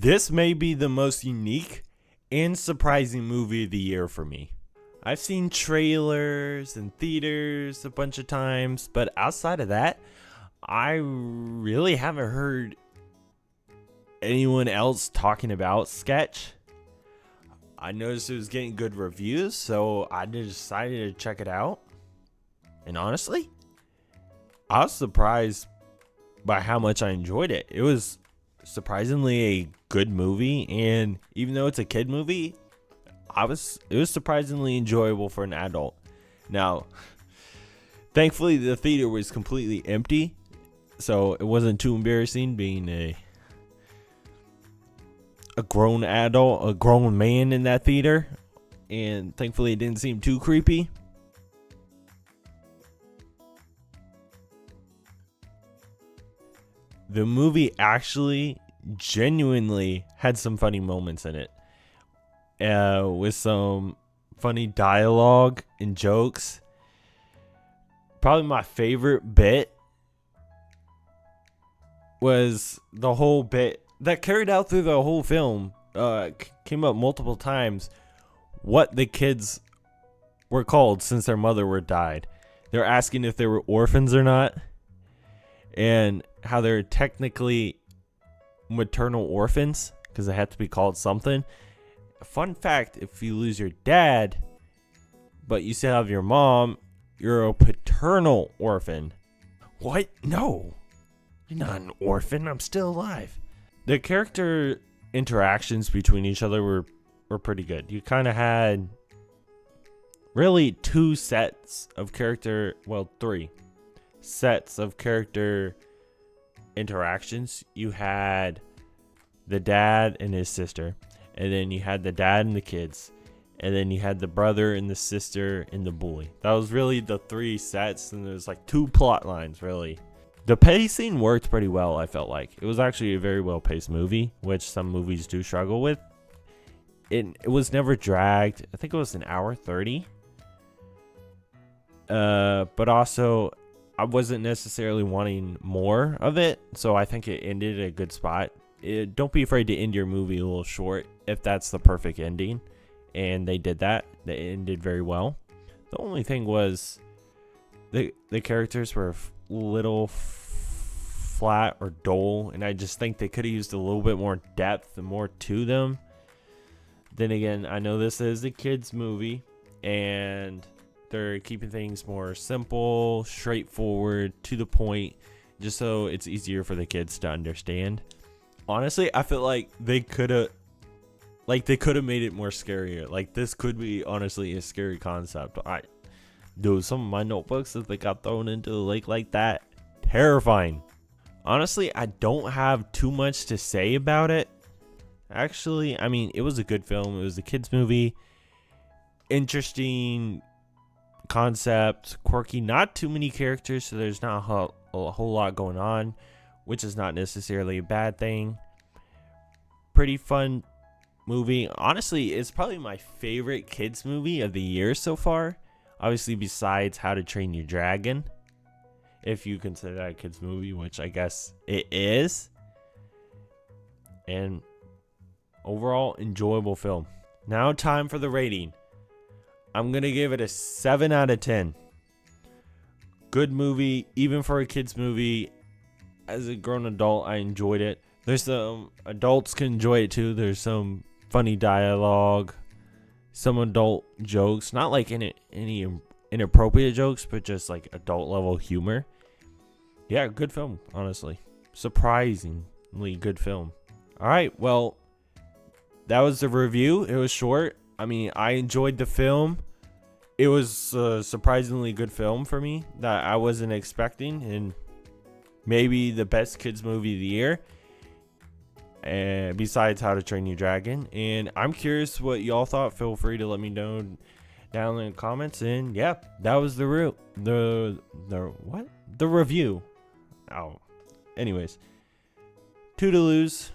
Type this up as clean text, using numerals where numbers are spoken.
This may be the most unique and surprising movie of the year for me. I've seen trailers in theaters a bunch of times, but outside of that, I really haven't heard anyone else talking about Sketch. I noticed it was getting good reviews, so I decided to check it out. And honestly, I was surprised by how much I enjoyed it. It was surprisingly a good movie, and even though it's a kid movie, it was surprisingly enjoyable for an adult. Now, thankfully the theater was completely empty, so it wasn't too embarrassing being a grown adult, a grown man in that theater, and thankfully it didn't seem too creepy. The movie actually genuinely had some funny moments in it, with some funny dialogue and jokes. Probably my favorite bit was the whole bit that carried out through the whole film, came up multiple times, what the kids were called since their mother were died. They're asking if they were orphans or not, and how they're technically maternal orphans because they have to be called something. Fun fact, if you lose your dad but you still have your mom, you're a paternal orphan. What? No, you're not an orphan. I'm still alive. The character interactions between each other were pretty good. You kind of had really three sets of character interactions. You had the dad and his sister, and then you had the dad and the kids, and then you had the brother and the sister and the bully. That was really the three sets, and there's like two plot lines really. The pacing worked pretty well, I felt like. It was actually a very well-paced movie, which some movies do struggle with. It was never dragged. I think it was an hour 30. But also, I wasn't necessarily wanting more of it, so I think it ended at a good spot. Don't be afraid to end your movie a little short if that's the perfect ending, and they did that. They ended very well. The only thing was the characters were little flat or dull, and I just think they could have used a little bit more depth and more to them. Then again, I know this is a kids movie, and they're keeping things more simple, straightforward, to the point, just so it's easier for the kids to understand. Honestly, I feel like they could have made it more scarier. Like, this could be honestly a scary concept. Some of my notebooks that they got thrown into the lake like that, terrifying. Honestly, I don't have too much to say about it. Actually, I mean, it was a good film. It was a kids movie. Interesting concept, quirky, not too many characters, so there's not a whole lot going on, which is not necessarily a bad thing. Pretty fun movie. Honestly, it's probably my favorite kids movie of the year so far. Obviously, besides How to Train Your Dragon, if you consider that a kids movie, which I guess it is. And overall, enjoyable film. Now, time for the rating. I'm going to give it a 7 out of 10. Good movie, even for a kids movie. As a grown adult, I enjoyed it. There's some adults can enjoy it too. There's some funny dialogue, some adult jokes, not like any inappropriate jokes, but just like adult level humor. Yeah, good film, honestly. Surprisingly good film. All right, well, that was the review. It was short. I mean, I enjoyed the film. It was a surprisingly good film for me that I wasn't expecting, and maybe the best kids movie of the year, besides How to Train Your Dragon. And I'm curious what y'all thought. Feel free to let me know down in the comments. And yeah, that was the review. Oh, anyways, toodaloos.